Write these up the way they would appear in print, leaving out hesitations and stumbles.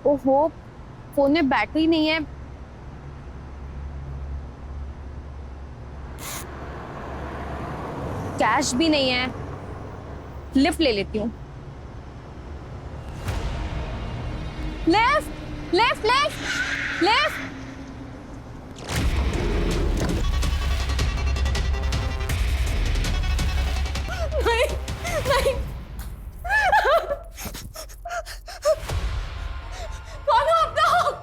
ओहो, फोन में बैटरी नहीं है। कैश भी नहीं है। लिफ्ट ले लेती हूँ। Lift lift lift lift. नहीं नहीं, कौन हो आप लोग?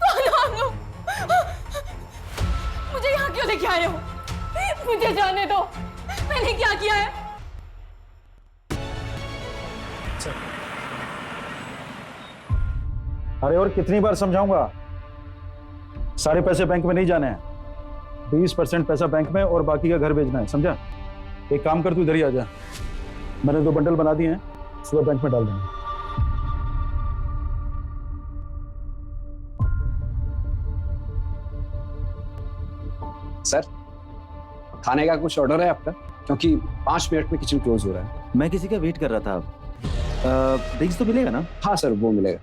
कौन हो आप लोग? मुझे यहाँ क्यों लेके आए हो? मुझे जाने दो, मैंने क्या किया है? अरे और कितनी बार समझाऊंगा? सारे पैसे बैंक में नहीं जाने हैं। 20% पैसा बैंक में और बाकी का घर भेजना है, समझा? एक काम कर, तू इधर ही आ जा। मैंने 2 बंडल बना दिए हैं, सुबह बैंक में डाल देंगे। सर, खाने का कुछ ऑर्डर है आपका? क्योंकि 5 मिनट में किचन क्लोज हो रहा है। मैं किसी का वेट कर रहा था। ड्रिंक्स तो मिलेगा ना? हाँ सर, वो मिलेगा।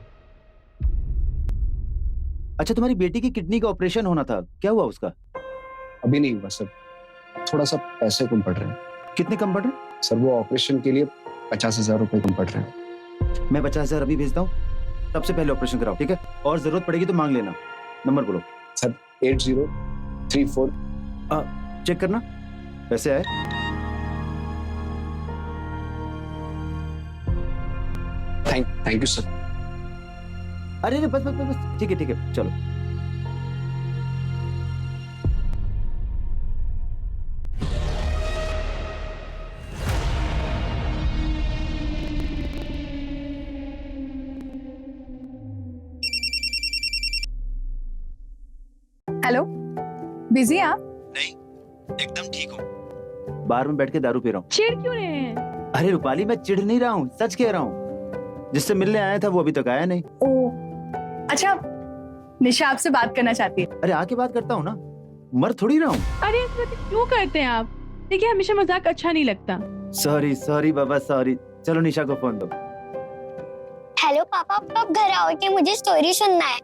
अच्छा, तुम्हारी बेटी की किडनी का ऑपरेशन होना था, क्या हुआ उसका? अभी नहीं हुआ सर, थोड़ा सा पैसे कम पड़ रहे हैं। कितने कम पड़ रहे? सर, वो ऑपरेशन के लिए 50,000 रुपए कम पड़ रहे हैं। मैं 50,000 अभी भेजता हूँ, सबसे पहले ऑपरेशन कराओ, ठीक है? और जरूरत पड़ेगी तो मांग लेना। नंबर बोलो। सर 8034। चेक करना पैसे आए। Thank you sir. अरे बस बस बस, ठीक है चलो। हेलो, बिजी आप? नहीं, एकदम ठीक हूँ। बार में बैठ के दारू पी रहा हूँ। चिढ़ क्यों रहे हैं? अरे रूपाली, मैं चिढ़ नहीं रहा हूँ, सच कह रहा हूँ। जिससे मिलने आया था वो अभी तक आया नहीं। ओह, अच्छा, निशा आपसे बात करना चाहती है। अरे आके बात करता हूँ ना, मर थोड़ी रहा हूँ। अरे क्यों करते हैं आप? देखिए, हमेशा मजाक अच्छा नहीं लगता। सॉरी बाबा, सॉरी। चलो निशा को फोन दो। हेलो पापा, आप कब घर आओगे? मुझे स्टोरी सुनना है।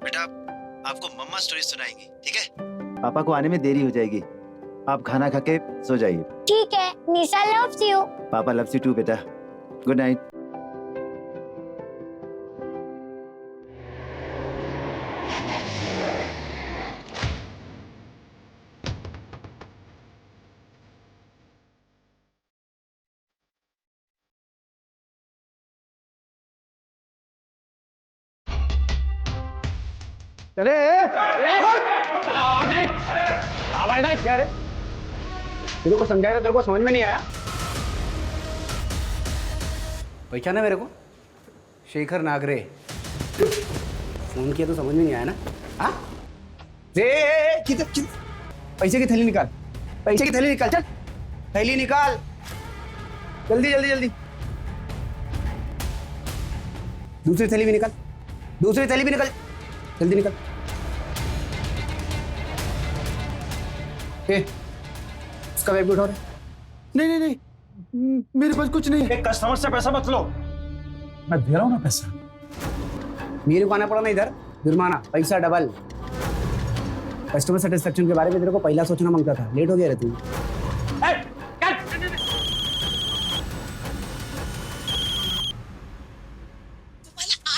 बेटा, आपको मम्मा स्टोरी सुनाएंगी, ठीक है? पापा को आने में देरी हो जाएगी, आप खाना खा के सो जाइए। ठीक है, निशा लव्स यू। पापा लव्स यू टू बेटा। Good night. अरे क्या रे? तेरे को समझाया था, तेरे को समझ में नहीं आया? पहचाना मेरे को? शेखर नागरे। फोन किया तो समझ में नहीं आया ना? हाँ? किधर पैसे की थैली निकाल, पैसे की थैली निकाल, चल थैली निकाल, जल्दी जल्दी जल्दी। दूसरी थैली भी निकाल, दूसरी थैली भी निकाल, जल्दी निकाल। उसका बैग भी उठा रहे। नहीं, मेरे पास कुछ नहीं है। एक कस्टमर से पैसा मत लो, मैं दे रहा हूँ ना पैसा। मेरे को आना पड़ा ना इधर, जुर्माना, पैसा डबल। कस्टमर सेटिस्फेक्शन के बारे में तेरे को पहला सोचना मांगता था, लेट हो गया रे तू। तुम्हाला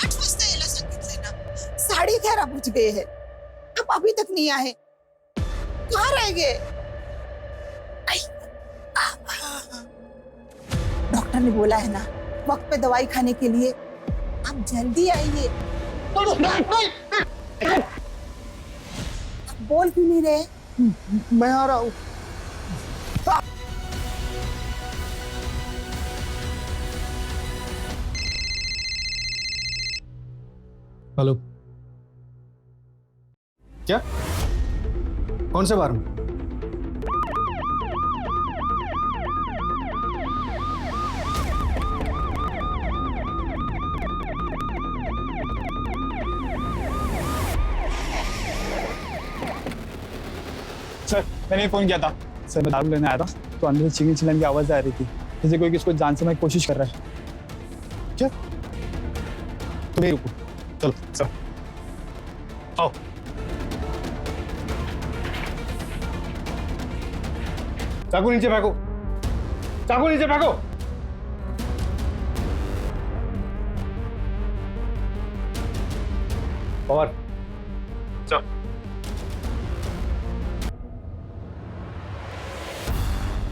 8 वाजता यायला सांगितलंय ना, 11:30 बज गए हैं, आप अभी तक नहीं आए, कहाँ रह गए? डॉक्टर ने बोला है ना, वक्त पे दवाई खाने के लिए, आप जल्दी आइए। आप बोल क्यों नहीं रहे? मैं आ रहा हूँ। हेलो, क्या? कौन से बार में? सर, मैंने फोन किया था सर, मैं दारू लेने आया था तो अंदर से चिकन चिल्लाने की आवाज आ रही थी, जैसे कोई किसको जान से मैं कोशिश कर रहा है। क्या? तुम रुको, चलो चलो आओ। चाकू नीचे फेंको, चाकू नीचे फेंको। और चल।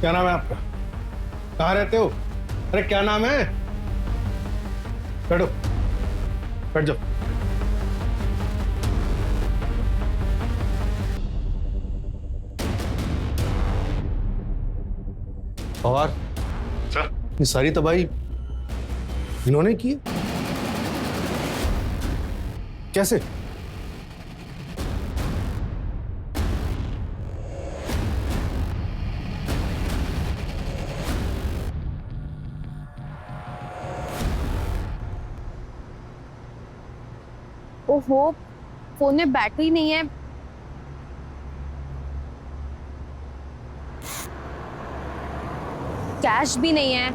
क्या नाम है आपका? कहाँ रहते हो? अरे क्या नाम है? बैठो, बैठ जाओ। और सर, ये सारी तबाही इन्होंने की है? कैसे? ओहो, फोन में बैटरी नहीं है। कैश भी नहीं है।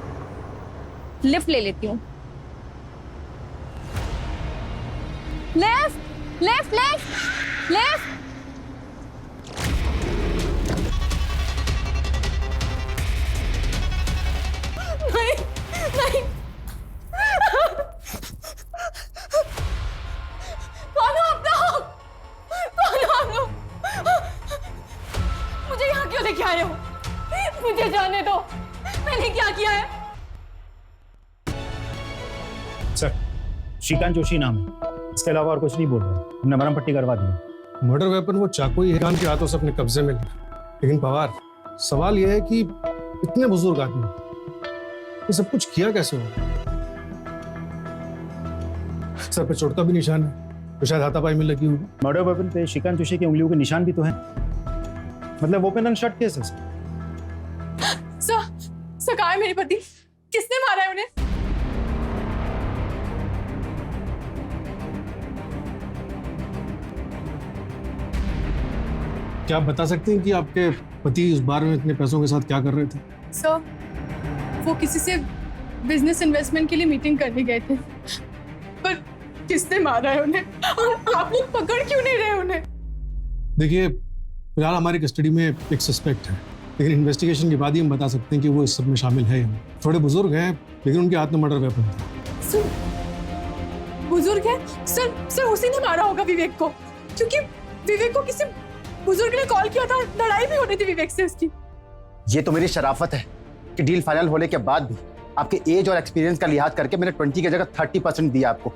लिफ्ट ले लेती हूँ। Lift lift lift lift. नहीं नहीं, कौन हो आप लोग? कौन हो आप लोग? मुझे यहाँ क्यों लेके आए हो? मुझे जाने दो, मैंने क्या किया है? सर, श्रीकांत जोशी नाम है, इसके अलावा और कुछ नहीं बोल रहा। हमने मरहम पट्टी करवा दी। मर्डर वेपन वो चाकू ही खान के हाथों से अपने कब्जे में लिया। लेकिन पवार, सवाल यह है कि इतने बुजुर्ग आदमी ये सब कुछ किया कैसे हो? सर पे चोट का भी निशान है, तो शायद हाथापाई में लगी होगी। मर्डर वेपन पे श्रीकांत जोशी की उंगलियों के निशान भी तो हैं। मतलब ओपन एंड शट केस है सर। सर कहाँ है मेरे पति? किसने मारा है उन्हें? क्या आप बता सकते हैं कि आपके पति उस बार में इतने पैसों के साथ क्या कर रहे थे? सर, वो किसी से बिजनेस इन्वेस्टमेंट के लिए मीटिंग करने गए थे, पर किसने मारा है उन्हें? और आप लोग पकड़ क्यों नहीं रहे उन्हें? देखिए, फिलहाल हमारी कस्टडी में एक सस्पेक्ट है, लेकिन इन्वेस्टिगेशन के बाद ही हम बता सकते हैं कि वो इस सब में शामिल है या नहीं। थोड़े बुजुर्ग हैं, लेकिन उनके हाथ में मर्डर वेपन था। सर, बुजुर्ग है? सर उसी ने मारा होगा विवेक को, क्योंकि विवेक को किसी बुजुर्ग ने कॉल किया था। लड़ाई भी होनी थी विवेक से उसकी। ये तो मेरी शराफत है कि डील फाइनल होने के बाद भी आपके एज और एक्सपीरियंस का लिहाज करके मैंने 20 की जगह 30% दिया आपको,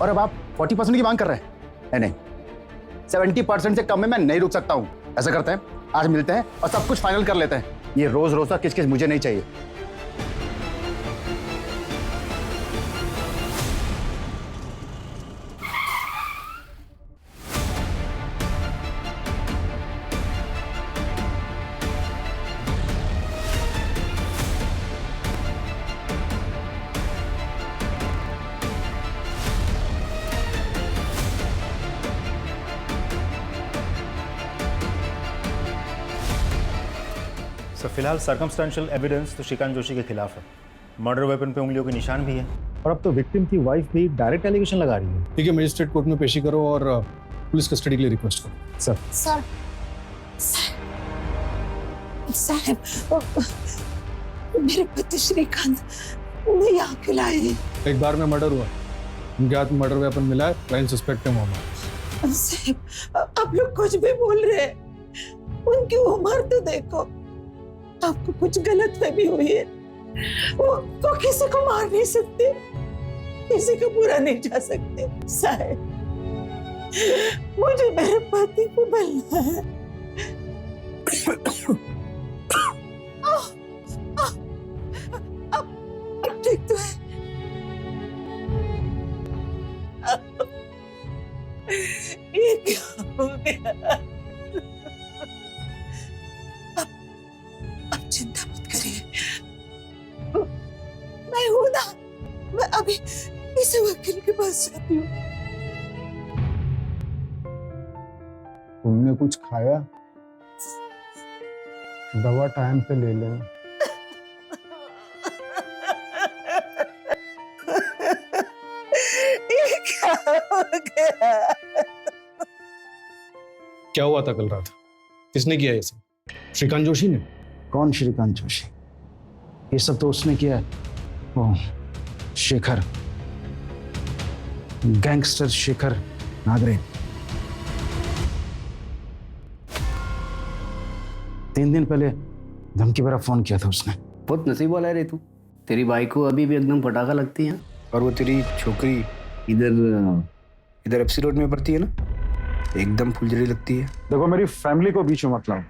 और अब आप 40% की मांग कर रहे हैं। नहीं, 70% से कम में मैं नहीं रुक सकता हूं। ऐसा करते हैं, आज मिलते हैं और सब कुछ फाइनल कर लेते हैं। ये रोज रोज का किस किस मुझे नहीं चाहिए। सर, फिलहाल सर्कमस्टेंशियल एविडेंस तो श्रीकांत जोशी के खिलाफ है। मर्डर वेपन पे उंगलियों के निशान भी है, और अब तो विक्टिम की वाइफ भी डायरेक्ट एलिगेशन लगा रही है। ठीक है, मजिस्ट्रेट कोर्ट में पेशी करो और पुलिस कस्टडी के लिए रिक्वेस्ट करो। सर, सर साहब, मेरे पति श्रीकांत उन्हें यहाँ क्यों लाए हैं? एक बार में मर्डर हुआ, उनके हाथ में मर्डर वेपन मिला है, क्राइम सस्पेक्ट है मोहम्मद। साहब, आप लोग कुछ भी बोल रहे हैं। उनकी उम्र तो देखो। आपको कुछ गलत फहमी हुई है। वो किसी को मार नहीं सकते, किसी को बुरा नहीं जा सकते। साहब, मुझे मेरे पति को मिलना है। अब ठीक तो है। ये क्या हो गया? अब चिंता मत करिए, मैं हूं ना। मैं अभी इस वकील के पास जाती हूँ। तुमने कुछ खाया? दवा टाइम पे ले लेना। ये क्या क्या हुआ था कल रात? किसने किया ये सब? श्रीकांत जोशी ने? कौन श्रीकांत जोशी? ये सब तो उसने किया है, वो शेखर, गैंगस्टर शेखर नागरे। 3 दिन पहले धमकी भरा फोन किया था उसने। बहुत नसीब वाला है रे तू, तेरी बाइक को अभी भी एकदम पटाखा लगती है। और वो तेरी छोकरी इधर एफसी रोड में पड़ती है ना, एकदम फुलझड़ी लगती है। देखो मेरी फैमिली को बीच में मत लाओ,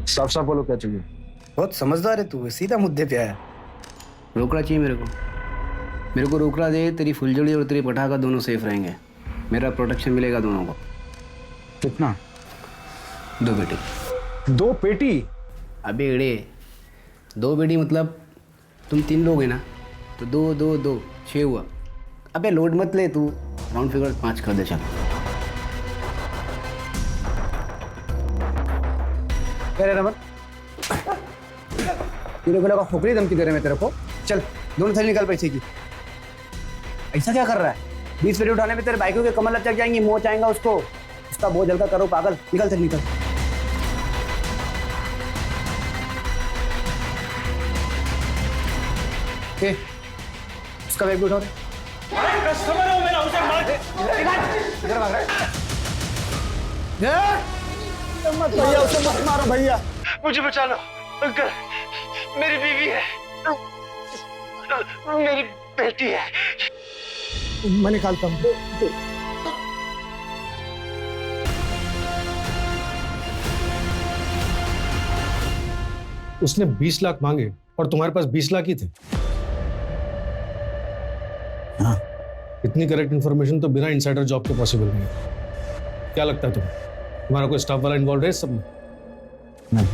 साफ साफ बोलो क्या चाहिए। बहुत समझदार है तू, सीधा मुद्दे पे आया। रोकड़ा चाहिए मेरे को रोकड़ा दे, तेरी फुलझड़ी और तेरी पटाखा दोनों सेफ रहेंगे, मेरा प्रोटेक्शन मिलेगा दोनों को। कितना? 2 पेटी। 2 पेटी? अबे एड़े, 2 पेटी मतलब तुम 3 लोग हैं ना, तो 2 2 2 6 हुआ। अबे लोड मत ले तू, राउंड फिगर 5 कर दे चल। कह रहे रमन, तेरे को लगा खोपड़ी धमकी दे रहे मैं तेरे को? चल दोनों थैली निकाल पैसे की। ऐसा क्या कर रहा है? 20 पेटी उठाने में तेरे बाइकों के कमर लग जाएंगी, मोच आएगा उसको, उसका बोझ हल्का करो पागल। निकल चल निकल। उसका बैग भी उठाओ। कस्टमर हो मेरा, उसे मार। इधर भाग रहा है। मत भैया, उसे मत मारो भैया। मुझे बचा लो अंकल, मेरी बीवी है, मेरी बेटी है। मैं निकालता हूँ। उसने 20 लाख मांगे और तुम्हारे पास 20 लाख ही थे। हाँ। इतनी करेक्ट इन्फॉर्मेशन तो बिना इनसाइडर जॉब के पॉसिबल नहीं है। क्या लगता है तुम्हें, तुम्हारा कोई स्टाफ वाला इन्वॉल्व है इस सब में? नहीं,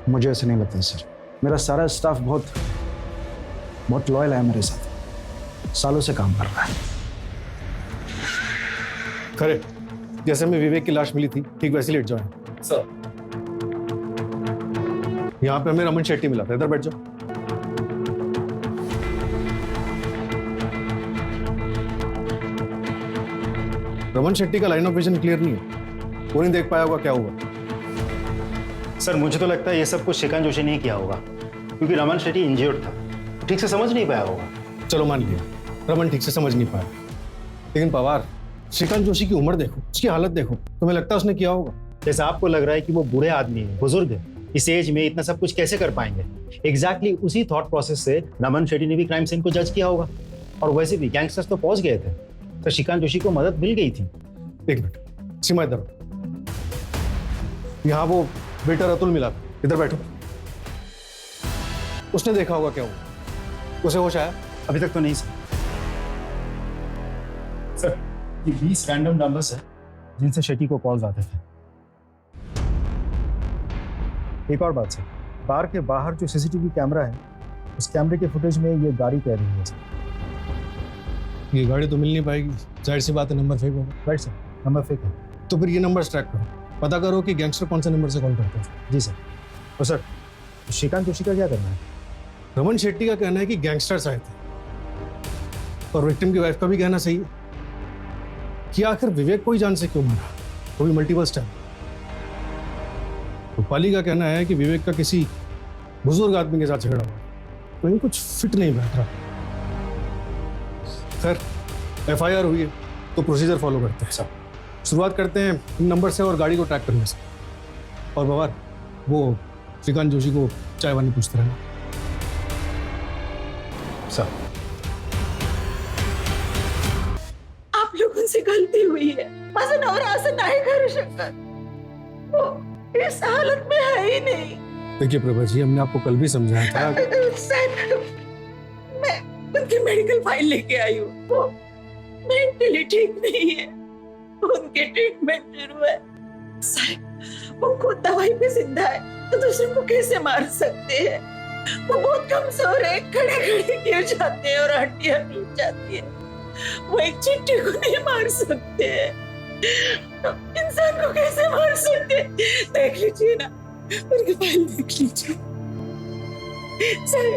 मुझे ऐसे नहीं लगता सर। मेरा सारा स्टाफ बहुत लॉयल है मेरे साथ, सालों से काम कर रहा है। खरे, जैसे में विवेक की लाश मिली थी ठीक वैसे लेट जाओ सर। यहाँ पे हमें रमन शेट्टी मिला था, इधर बैठ जाओ। रमन शेट्टी का लाइन ऑफ विजन क्लियर नहीं है, वो नहीं देख पाया होगा क्या हुआ। सर मुझे तो लगता है ये सब कुछ श्रीकांत जोशी ने किया होगा, क्योंकि रमन शेट्टी इंजर्ड था, ठीक से समझ नहीं पाया होगा। चलो मान लिया रमन ठीक से समझ नहीं पाया, लेकिन पवार, श्रीकांत जोशी की उम्र देखो, उसकी हालत देखो, तुम्हें लगता है उसने किया होगा? जैसा आपको लग रहा है कि वो बूढ़े आदमी है, बुजुर्ग है, इस एज में इतना सब कुछ कैसे कर पाएंगे, एग्जैक्टली उसी थॉट प्रोसेस से रमन शेट्टी ने भी क्राइम सीन को जज किया होगा। और वैसे भी गैंगस्टर्स तो पहुंच गए थे, तो श्रीकांत जोशी को मदद मिल गई थी। एक मिनट, सीमा इधर, यहाँ वो वेटर अतुल मिला, इधर बैठो। उसने देखा होगा क्या हुआ, उसे होश आया? अभी तक तो नहीं सर, ये 20 रैंडम नंबर्स है जिनसे शेट्टी को कॉल्स आते थे। एक और बात सर, बार के बाहर जो सीसीटीवी कैमरा है, उस कैमरे के फुटेज में ये गाड़ी कह रही है सर। ये गाड़ी तो मिल नहीं पाएगी, जाहिर सी बात है, नंबर फेक होगा। राइट सर, नंबर फेक है। तो फिर ये नंबर ट्रैक करो, पता करो कि गैंगस्टर कौन से नंबर से कॉल करते हैं। जी सर। और सर, श्रीकांत जोशी का क्या करना है? रमन शेट्टी का कहना है कि गैंगस्टर्स आए थे, और विक्टिम की वाइफ का भी कहना सही है कि आखिर विवेक को ही जान से क्यों मारा, वो भी मल्टीपल स्टैप। रूपाली का कहना है कि विवेक का किसी बुजुर्ग आदमी के साथ झगड़ा हुआ, तो कुछ फिट नहीं बैठ रहा। खैर, एफआईआर हुई है तो प्रोसीजर फॉलो करते हैं। सब शुरुआत करते हैं इन नंबर से और गाड़ी को ट्रैक करने से। और बवार, वो श्रीकांत जोशी को चाय वानी पूछते रहना। सर, आप लोगों से गलती हुई है, माझा नवरा असं नाही करू शकत, वो इस हालत में है ही नहीं। देखिए प्रभा जी, हमने आपको कल भी समझाया था। सर, मैं उनकी मेडिकल फाइल लेके आई हूँ, वो मेंटली ठीक नहीं है, उनके ट्रीटमेंट शुरू है। सर, वो खुद दवाई पे जिंदा है तो दूसरों को कैसे मार सकते हैं? वो बहुत कमजोर है, खड़े खड़े गिर जाते हैं और हड्डियां टूट जाती है। वो एक चिट्ठी को नहीं मार सकते हैं, इंसान को कैसे मार सकते हैं? देख लीजिए ना, उनकी फाइल देख लीजिए। सर,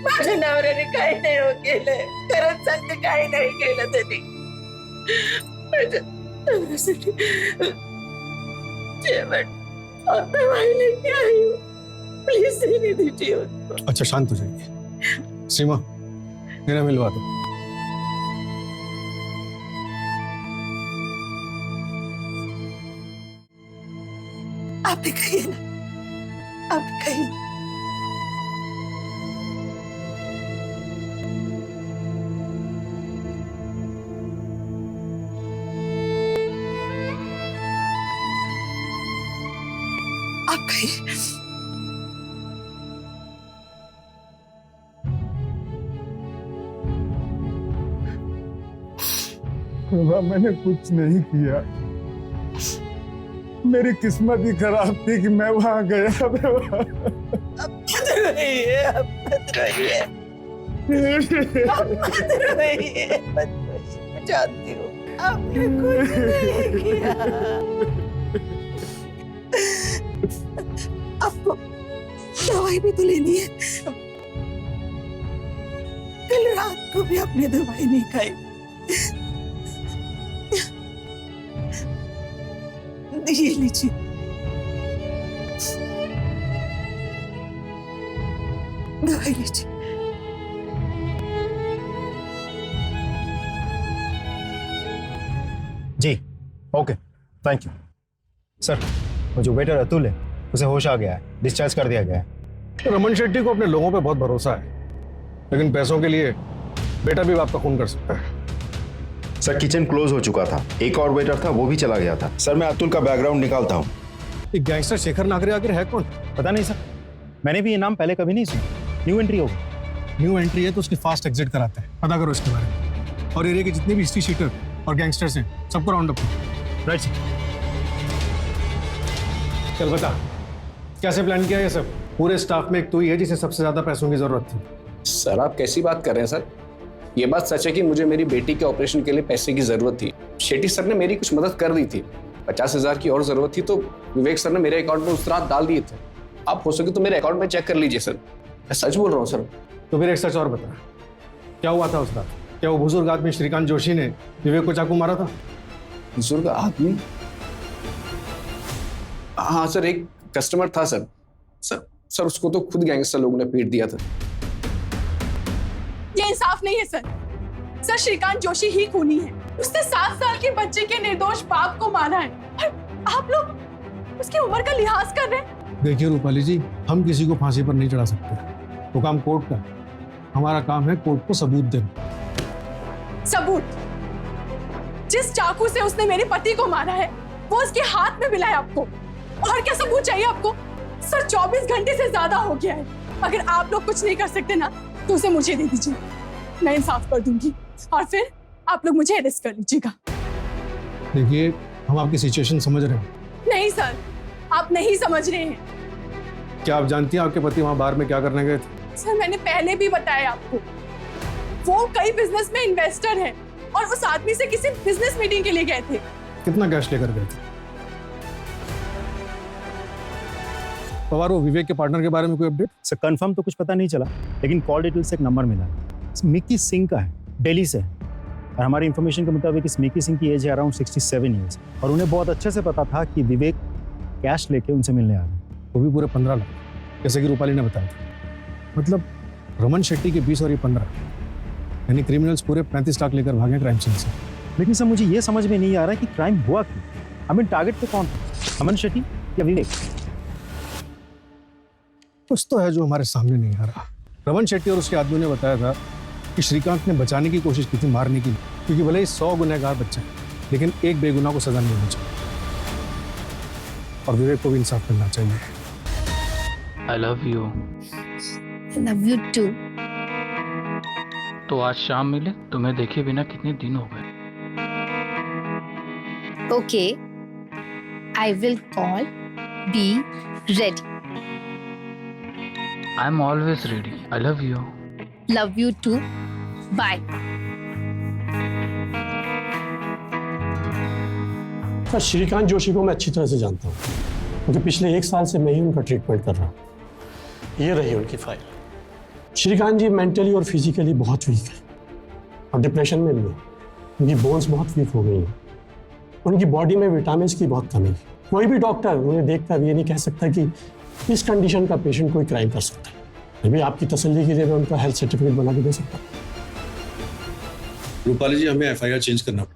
माझ्या नवऱ्याने काही नाही हो केलंय. खरंच सांगते, काही नाही केलं त्यांनी. माझ्या नवऱ्यासाठी जेवण और दवाई लेके आई हूँ. प्लीज देने दीजिए उनको. अच्छा शांत हो जाइए. सीमा, मेरा मिलवा दो. आप भी कहिए ना, आप भी कहिए. आप कहिए. बाबा मैंने कुछ नहीं किया. मेरी किस्मत ही खराब थी कि मैं वहां गया. मत रोइए, आप मत रोइए, आप मत रोइए, मत रोइए. मैं जानती हूँ आपने कुछ नहीं किया. आपको दवाई भी तो लेनी है. कल रात को भी आपने दवाई नहीं खाई. ये लीजिए. दवाई लीजिए. जी ओके थैंक यू सर. वो जो वेटर अतुल है उसे होश आ गया है, डिस्चार्ज कर दिया गया है. रमन शेट्टी को अपने लोगों पे बहुत भरोसा है, लेकिन पैसों के लिए बेटा भी आपका खून कर सकता है. सर किचन क्लोज हो चुका था, एक और वेटर था वो भी चला गया था. सर मैं अतुल का बैकग्राउंड निकालता हूँ. ये गैंगस्टर शेखर नागरे आखिर है कौन? पता नहीं सर, मैंने भी ये नाम पहले कभी नहीं सुना. न्यू एंट्री होगा. न्यू एंट्री है तो उसकी फास्ट एग्जिट कराते हैं. पता करो इसके बारे में, और एरिया के जितने भी हिस्ट्री शीटर और गैंगस्टर्स हैं सबको राउंड अप करो. Right sir. चल बता, कैसे प्लान किया ये सब? पूरे स्टाफ में एक तो ही है जिसे सबसे ज्यादा पैसों की जरूरत थी. सर आप कैसी बात कर रहे हैं सर? ये बात सच है कि मुझे मेरी बेटी के ऑपरेशन के लिए पैसे की जरूरत थी. शेट्टी सर ने मेरी कुछ मदद कर दी थी. 50,000 की और जरूरत थी तो विवेक सर ने मेरे अकाउंट में उस रात डाल दिए थे. आप हो सके तो मेरे अकाउंट में चेक कर लीजिए सर. मैं सच बोल रहा हूँ सर. तो फिर एक सच और बता, क्या हुआ था उस रात? क्या वो बुजुर्ग आदमी श्रीकांत जोशी ने विवेक को चाकू मारा था? बुजुर्ग आदमी? हाँ सर, एक कस्टमर था सर. सर उसको तो खुद गैंगस्टर लोगों ने पीट दिया था. ये इंसाफ नहीं है सर. सर श्रीकांत जोशी ही खूनी है. उसने 7 साल के बच्चे के निर्दोष बाप को मारा है और आप लोग उसकी उम्र का लिहाज कर रहे हैं. देखिए रूपाली जी, हम किसी को फांसी पर नहीं चढ़ा सकते. वो काम कोर्ट का. हमारा काम है कोर्ट को सबूत देना. सबूत? जिस चाकू से उसने मेरे पति को मारा है वो उसके हाथ में मिला है आपको. और क्या सबूत चाहिए आपको? सर 24 घंटे से ज्यादा हो गया है. अगर आप लोग कुछ नहीं कर सकते ना तो उसे मुझे दे दीजिए, मैं इंसाफ कर दूंगी और फिर आप लोग मुझे अरेस्ट कर लीजिएगा. देखिए हम आपकी सिचुएशन समझ रहे हैं. नहीं सर, आप नहीं समझ रहे हैं. क्या आप जानती हैं आपके पति वहां बाहर में क्या करने गए थे? सर मैंने पहले भी बताया आपको, वो कई बिजनेस में इन्वेस्टर है और उस आदमी से किसी बिजनेस मीटिंग के लिए गए थे. कितना कैश लेकर गए थे? पवार, वो विवेक के पार्टनर के बारे में कोई अपडेट? सर कंफर्म तो कुछ पता नहीं चला, लेकिन कॉल डिटेल से एक नंबर मिला. मिक्की सिंह का है, दिल्ली से. और हमारी इन्फॉर्मेशन के मुताबिक इस मिक्की सिंह की एज है अराउंड 67 ईयर्स. और उन्हें बहुत अच्छे से पता था कि विवेक कैश लेके उनसे मिलने आ रहे हैं. वो भी पूरे 15 लाख, जैसे कि रूपाली ने बताया था. मतलब रमन शेट्टी के 20 और ये 15, यानी क्रिमिनल्स पूरे 35 लाख लेकर भागे क्राइम सीन से. लेकिन सर मुझे ये समझ में नहीं आ रहा है कि क्राइम हुआ क्यों. हमें टारगेट पे कौन था, रमन शेट्टी या विवेक? कुछ तो है जो हमारे सामने नहीं आ रहा. रमन शेट्टी और उसके आदमी ने बताया था कि श्रीकांत ने बचाने की कोशिश की थी, मारने की, क्योंकि भले ही 100 गुनहगार बच्चे हैं लेकिन एक बेगुनाह को सजा नहीं मिलनी चाहिए. और विवेक को भी इंसाफ मिलना चाहिए. I love you. I love you too. तो आज शाम मिले, तुम्हें देखे बिना कितने दिन हो गए. Okay. I will call. Be ready. I'm always ready. I love you. Love you too. Bye. Sir Shrikant Joshi को मैं अच्छी तरह से जानता हूँ, क्योंकि पिछले 1 साल से मैं ही उनका ट्रीटमेंट कर रहा हूँ. ये रही उनकी फाइल. श्रीकांत जी मेंटली और फिजिकली बहुत वीक है और डिप्रेशन में भी है। उनकी बोन्स बहुत वीक हो गई हैं। उनकी बॉडी में विटामिन की बहुत कमी है। कोई भी डॉक्टर उन्हें देखकर ये नहीं कह सकता कि इस कंडीशन का पेशेंट कोई क्राइम कर सकता है। अभी आपकी तसल्ली के लिए मैं उनका हेल्थ सर्टिफिकेट बना के दे सकता हूँ। रूपाली जी, हमें एफआईआर चेंज करना पड़ा।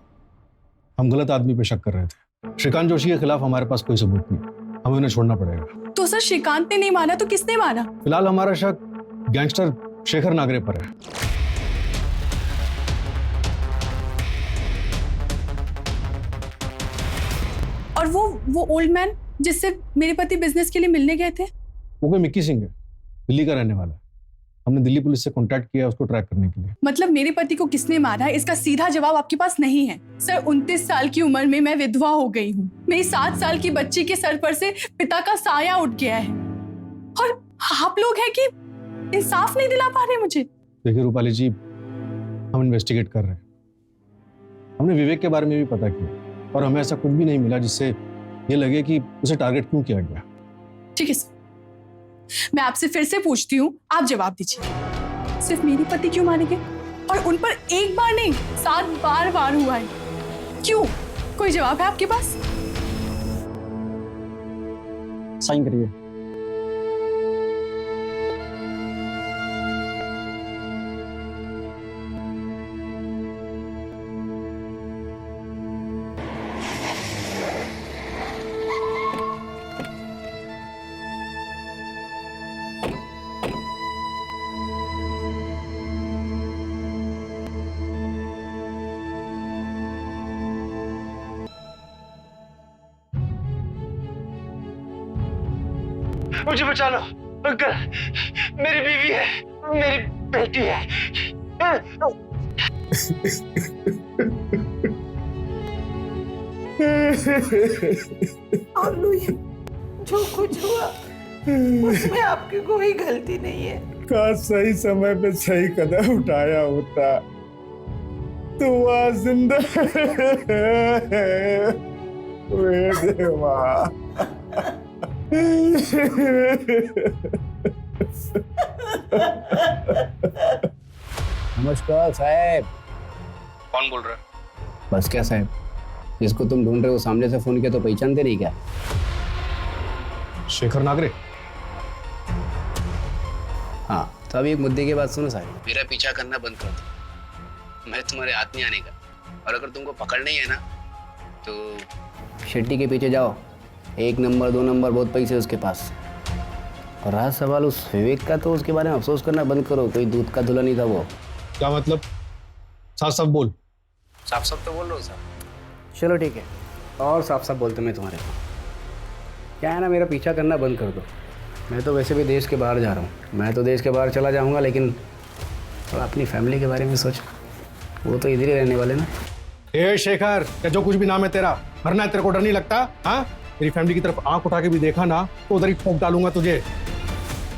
हम गलत आदमी पे शक कर रहे थे। श्रीकांत जोशी के खिलाफ हमारे पास कोई सबूत नहीं, हमें उन्हें छोड़ना पड़ेगा। तो सर श्रीकांत ने नहीं माना तो किसने माना? फिलहाल हमारा शक गैंगस्टर शेखर नागरे पर है। और वो ओल्ड मैन जिससे मेरे पति बिजनेस के लिए मिलने गए थे? वो कोई मिक्की सिंह है, दिल्ली का रहने वाला है। हमने दिल्ली पुलिस से कांटेक्ट किया उसको ट्रैक करने के लिए। मतलब मेरे पति को किसने मारा है इसका सीधा जवाब आपके पास नहीं है? सर 29 साल की उम्र में मैं विधवा हो गई हूँ। मेरी 7 साल की बच्ची के सर पर से पिता का साया उठ गया है और आप लोग हैं कि इंसाफ नहीं दिला पा रहे मुझे। देखिए रूपाली जी, हम इन्वेस्टिगेट कर रहे हैं। हमने विवेक के बारे में भी पता किया और हमें ऐसा कुछ भी नहीं मिला जिससे ये लगे कि उसे टारगेट क्यों किया गया। ठीक है सर, मैं आपसे फिर से पूछती हूँ, आप जवाब दीजिए। सिर्फ मेरे पति क्यों मारे गए? और उन पर एक बार नहीं 7 बार वार हुआ है। क्यों? कोई जवाब है आपके पास? साइन करिए। मुझे बचा लो अंकल, मेरी बीवी है, मेरी बेटी है। और लुई, जो कुछ हुआ उसमें आपकी कोई गलती नहीं है। काश सही समय पे सही कदम उठाया होता तो वह जिंदा। नमस्कार साहब। कौन बोल रहा है? बस क्या साहब, जिसको तुम ढूंढ रहे हो सामने से फोन किया तो पहचानते नहीं क्या? शेखर नागरे। हाँ, तो अभी एक मुद्दे की बात सुनो साहब। मेरा पीछा करना बंद कर दो, मैं तुम्हारे हाथ नहीं आने का। और अगर तुमको पकड़ना ही है ना तो शेट्टी के पीछे जाओ। 1 नंबर 2 नंबर बहुत पैसे उसके पास। और रहा सवाल उस विवेक का, तो उसके बारे में अफसोस करना बंद करो। कोई दूध का धुला नहीं था वो। क्या मतलब? साफ साफ बोल। साफ साफ तो बोल रहा हूँ साहब। चलो ठीक है, और साफ साफ बोलते मैं तुम्हारे को। क्या है ना, मेरा पीछा करना बंद कर दो। मैं तो वैसे भी देश के बाहर जा रहा हूँ। मैं तो देश के बाहर चला जाऊँगा, लेकिन थोड़ा अपनी फैमिली के बारे में सोच। वो तो इधर ही रहने वाले ना। ए शेखर, या जो कुछ भी नाम है तेरा, मरना है तेरे को डर नहीं लगता? हाँ, तेरी फैमिली की तरफ आंख उठा के भी देखा ना तो उधर ही ठोक डालूंगा तुझे।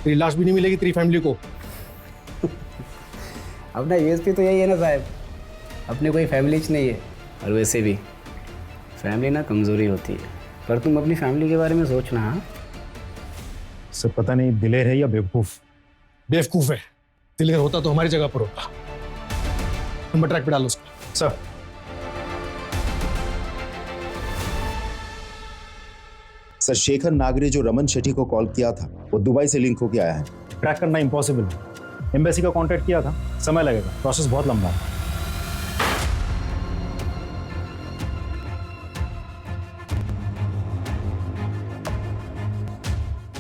तेरी लाश भी नहीं मिलेगी तेरी फैमिली को। अपना यूएसपी तो यही है ना साहब, अपने कोई फैमिली नहीं है। और वैसे भी फैमिली ना कमजोरी होती है, पर तुम अपनी फैमिली के बारे में सोचना। हाँ, सर पता नहीं दिलेर है या बेवकूफ। बेवकूफ है। दिलेर होता तो हमारी जगह पर होता। नंबर ट्रैक पे डालो उसको। सर सर, शेखर नागरे जो रमन शेट्टी को कॉल किया था वो दुबई से लिंक होके आया है। ट्रैक करना इम्पॉसिबल है। एम्बेसी का कांटेक्ट किया था, समय लगेगा, प्रोसेस बहुत लंबा है।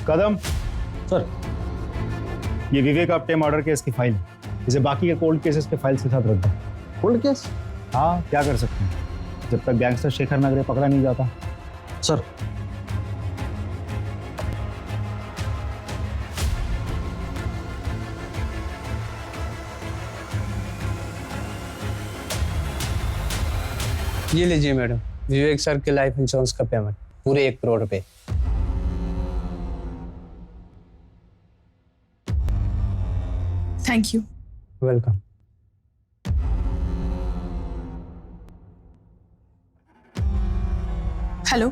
कदम सर, ये विवेक आपटे मर्डर केस की फाइल है। इसे बाकी के कोल्ड केसेस के फाइल के साथ रख दो। Cold case? हाँ, क्या कर सकते हैं जब तक गैंगस्टर शेखर नागरे पकड़ा नहीं जाता। सर, ये लीजिए मैडम, विवेक सर के लाइफ इंश्योरेंस का पेमेंट, पूरे 1 करोड़ रुपए। Thank you. Welcome. Hello,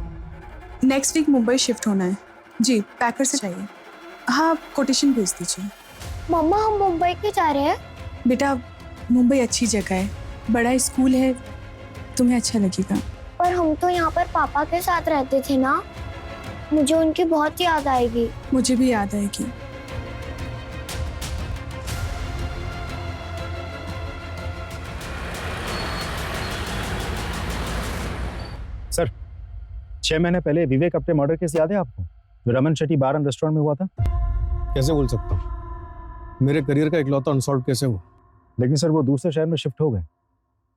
next week Mumbai shift होना है जी। पैकर से चाहिए। हाँ, कोटेशन भेज दीजिए। मम्मा हम मुंबई क्यों जा रहे हैं? बेटा मुंबई अच्छी जगह है, बड़ा स्कूल है, तुम्हें अच्छा लगेगा। पर हम तो यहाँ पर पापा के साथ रहते थे ना, मुझे उनकी बहुत याद आएगी। मुझे भी याद आएगी। सर 6 महीने पहले विवेक अपने मर्डर केस याद है आपको, जो रमन शेट्टी बार एंड रेस्टोरेंट में हुआ था? कैसे भूल सकता हूँ, मेरे करियर का इकलौता अनसॉल्व केस है वो। लेकिन सर वो दूसरे शहर में शिफ्ट हो गए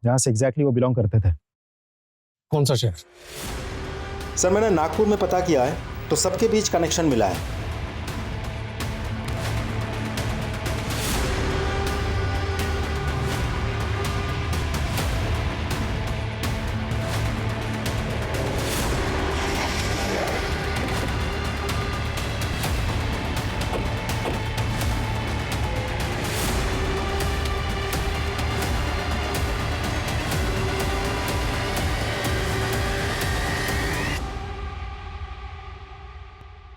जहां से एग्जैक्टली वो बिलोंग करते थे। कौन सा शहर? सर मैंने नागपुर में पता किया है तो सबके बीच कनेक्शन मिला है।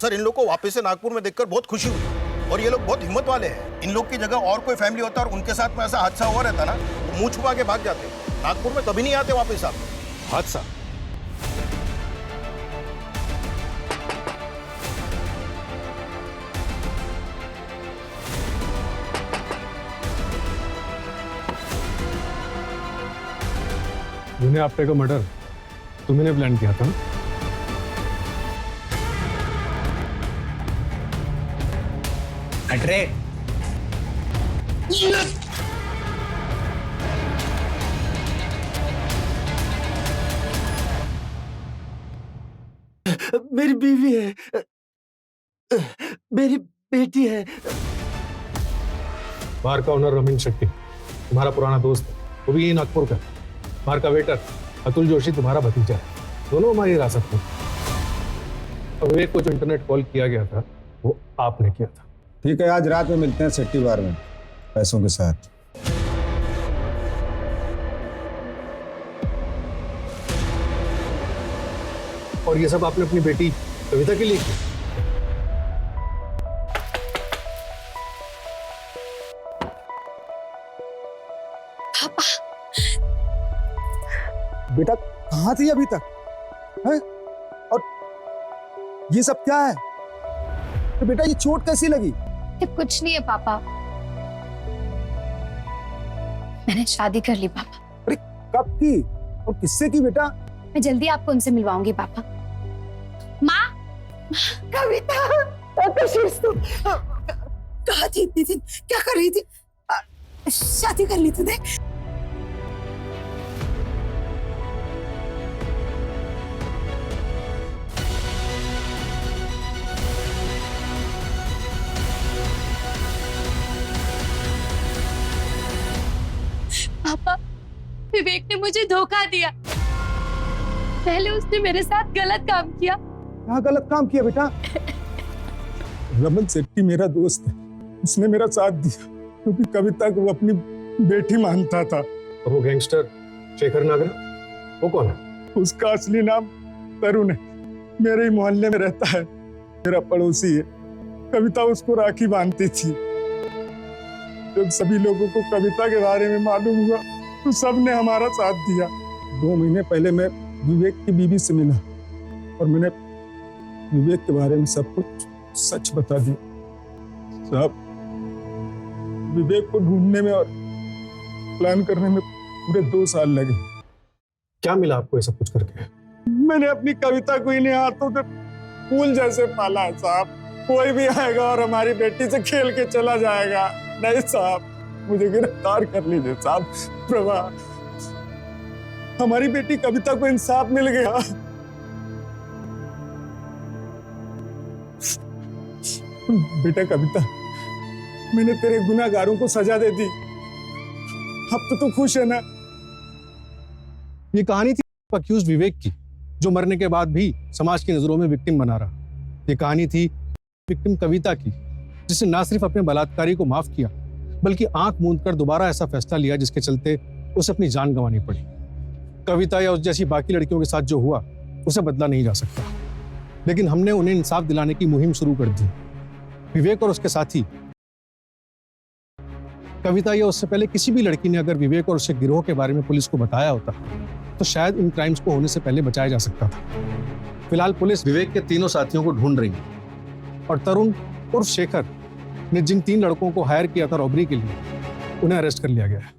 सर इन लोग को वापस से नागपुर में देखकर बहुत खुशी हुई और ये लोग बहुत हिम्मत वाले हैं। इन लोग की जगह और कोई फैमिली होता और उनके साथ में ऐसा हादसा हुआ रहता ना तो मुंह छुपा के भाग जाते। नागपुर में कभी नहीं आते वापस आप। हादसा विनय आपटे का मर्डर तुमने प्लान किया था? हट रे। मेरी बीवी है, मेरी बेटी है। बार का ओनर रमन शेट्टी तुम्हारा पुराना दोस्त है, वो भी यही नागपुर का। बार का वेटर अतुल जोशी तुम्हारा भतीजा है, दोनों हमारी हिरासत में। और विवेक को जो इंटरनेट कॉल किया गया था वो आपने किया था। ठीक है, आज रात में मिलते हैं सेट्टी बार में पैसों के साथ। और ये सब आपने अपनी बेटी कविता के लिए किया? बेटा कहाँ थी अभी तक है? और ये सब क्या है? तो बेटा ये चोट कैसी लगी? ये कुछ नहीं है पापा, मैंने शादी कर ली पापा। अरे कब की और किससे की बेटा? मैं जल्दी आपको उनसे मिलवाऊंगी पापा। माँ, कविता कहाँ थी इतने दिन? क्या कर रही थी? शादी कर ली तूने? पापा, विवेक ने मुझे धोखा दिया। पहले उसने मेरे साथ गलत काम किया। कहाँ गलत काम किया बेटा? रमन शेट्टी मेरा दोस्त है, उसने मेरा साथ दिया क्योंकि कविता को वो अपनी बेटी मानता था। और वो गैंगस्टर शेखर नागरा, वो कौन है? उसका असली नाम तरुण है, मेरे ही मोहल्ले में रहता है, मेरा पड़ोसी है। कविता उसको राखी बांधती थी। जब सभी लोगों को कविता के बारे में मालूम हुआ तो सबने हमारा साथ दिया। 2 महीने पहले मैं विवेक की बीवी से मिला और मैंने विवेक के बारे में सब कुछ सच बता दिया। साहब, विवेक को ढूंढने में और प्लान करने में पूरे 2 साल लगे। क्या मिला आपको ये सब कुछ करके? मैंने अपनी कविता को इन्हीं हाथों से फूल जैसे पाला है साहब। कोई भी आएगा और हमारी बेटी से खेल के चला जाएगा। नहीं साहब, मुझे गिरफ्तार कर लीजिए साहब। प्रभा, हमारी बेटी कविता को इंसाफ मिल गया। बेटा कविता, मैंने तेरे गुनाहगारों को सजा दे दी। अब तो तू खुश है ना? ये कहानी थी अक्यूज्ड विवेक की, जो मरने के बाद भी समाज की नजरों में विक्टिम बना रहा। ये कहानी थी विक्टिम कविता की, जिसने ना सिर्फ अपने बलात्कारी को माफ किया बल्कि आंख मूंद कर दोबारा ऐसा फैसला लिया जिसके चलते उसे अपनी जान गंवानी पड़ी। कविता या उस जैसी बाकी लड़कियों के साथ जो हुआ उसे बदला नहीं जा सकता, लेकिन हमने उन्हें इंसाफ दिलाने की मुहिम शुरू कर दी। विवेक और उसके साथी कविता या उससे पहले किसी भी लड़की ने अगर विवेक और उसके गिरोह के बारे में पुलिस को बताया होता तो शायद इन क्राइम्स को होने से पहले बचाया जा सकता था। फिलहाल पुलिस विवेक के तीनों साथियों को ढूंढ रही है और तरुण उर्फ शेखर ने जिन 3 लड़कों को हायर किया था रॉबरी के लिए उन्हें अरेस्ट कर लिया गया है।